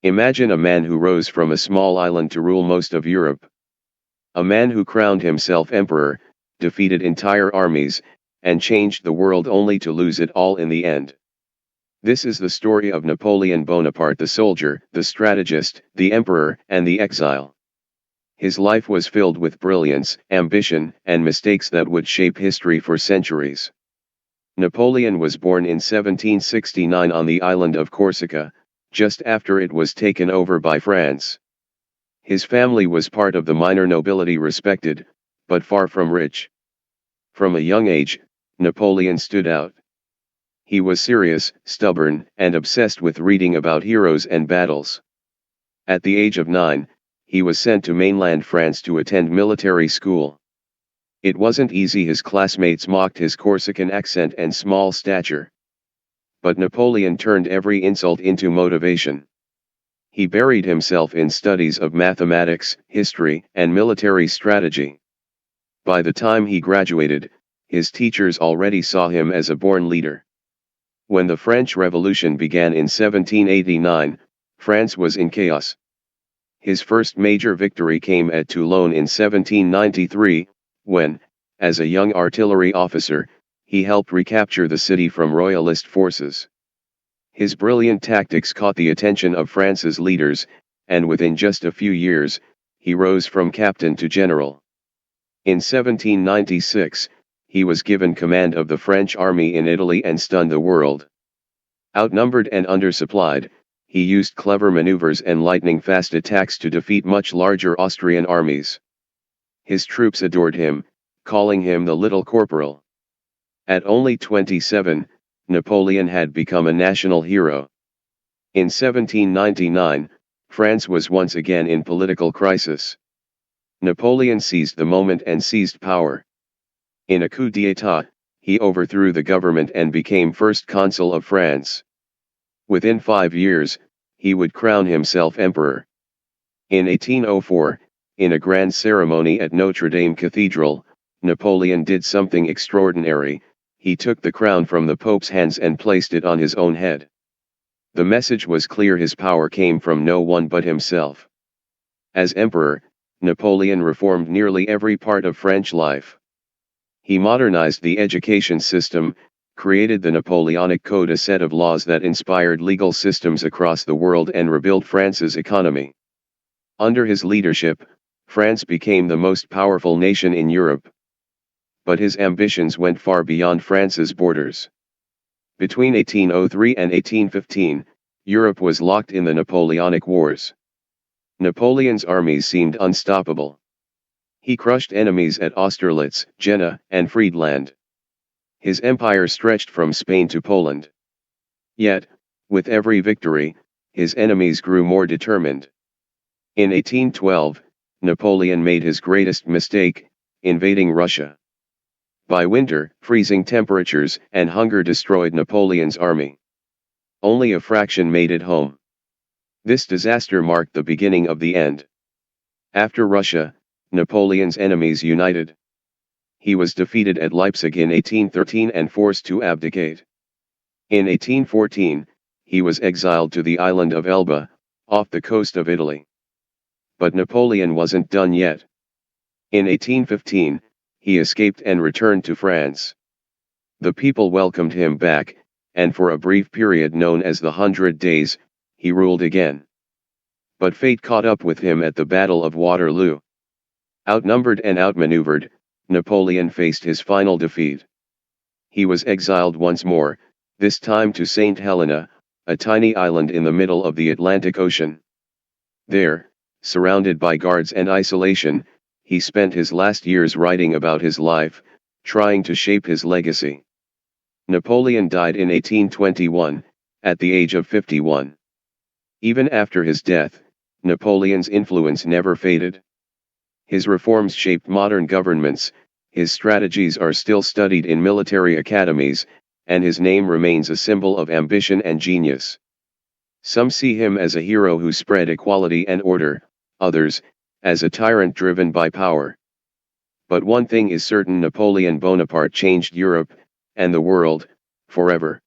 Imagine a man who rose from a small island to rule most of Europe. A man who crowned himself emperor, defeated entire armies, and changed the world only to lose it all in the end. This is the story of Napoleon Bonaparte, the soldier, the strategist, the emperor, and the exile. His life was filled with brilliance, ambition, and mistakes that would shape history for centuries. Napoleon was born in 1769 on the island of Corsica, just after it was taken over by France. His family was part of the minor nobility, respected, but far from rich. From a young age, Napoleon stood out. He was serious, stubborn, and obsessed with reading about heroes and battles. At the age of 9, he was sent to mainland France to attend military school. It wasn't easy. His classmates mocked his Corsican accent and small stature. But Napoleon turned every insult into motivation. He buried himself in studies of mathematics, history, and military strategy. By the time he graduated, his teachers already saw him as a born leader. When the French Revolution began in 1789, France was in chaos. His first major victory came at Toulon in 1793, when, as a young artillery officer, he helped recapture the city from royalist forces. His brilliant tactics caught the attention of France's leaders, and within just a few years, he rose from captain to general. In 1796, he was given command of the French army in Italy and stunned the world. Outnumbered and undersupplied, he used clever maneuvers and lightning-fast attacks to defeat much larger Austrian armies. His troops adored him, calling him the Little Corporal. At only 27, Napoleon had become a national hero. In 1799, France was once again in political crisis. Napoleon seized the moment and seized power. In a coup d'état, he overthrew the government and became first consul of France. Within 5 years, he would crown himself emperor. In 1804, in a grand ceremony at Notre Dame Cathedral, Napoleon did something extraordinary. He took the crown from the Pope's hands and placed it on his own head. The message was clear: his power came from no one but himself. As emperor, Napoleon reformed nearly every part of French life. He modernized the education system, created the Napoleonic Code, a set of laws that inspired legal systems across the world, and rebuilt France's economy. Under his leadership, France became the most powerful nation in Europe. But his ambitions went far beyond France's borders. Between 1803 and 1815, Europe was locked in the Napoleonic Wars. Napoleon's armies seemed unstoppable. He crushed enemies at Austerlitz, Jena, and Friedland. His empire stretched from Spain to Poland. Yet, with every victory, his enemies grew more determined. In 1812, Napoleon made his greatest mistake, invading Russia. By winter, freezing temperatures and hunger destroyed Napoleon's army. Only a fraction made it home. This disaster marked the beginning of the end. After Russia, Napoleon's enemies united. He was defeated at Leipzig in 1813 and forced to abdicate. In 1814, he was exiled to the island of Elba, off the coast of Italy. But Napoleon wasn't done yet. In 1815, he escaped and returned to France. The people welcomed him back, and for a brief period known as the 100 Days, he ruled again. But fate caught up with him at the Battle of Waterloo. Outnumbered and outmaneuvered, Napoleon faced his final defeat. He was exiled once more, this time to St. Helena, a tiny island in the middle of the Atlantic Ocean. There, surrounded by guards and isolation, he spent his last years writing about his life, trying to shape his legacy. Napoleon died in 1821, at the age of 51. Even after his death, Napoleon's influence never faded. His reforms shaped modern governments, his strategies are still studied in military academies, and his name remains a symbol of ambition and genius. Some see him as a hero who spread equality and order, others, as a tyrant driven by power. But one thing is certain: Napoleon Bonaparte changed Europe, and the world, forever.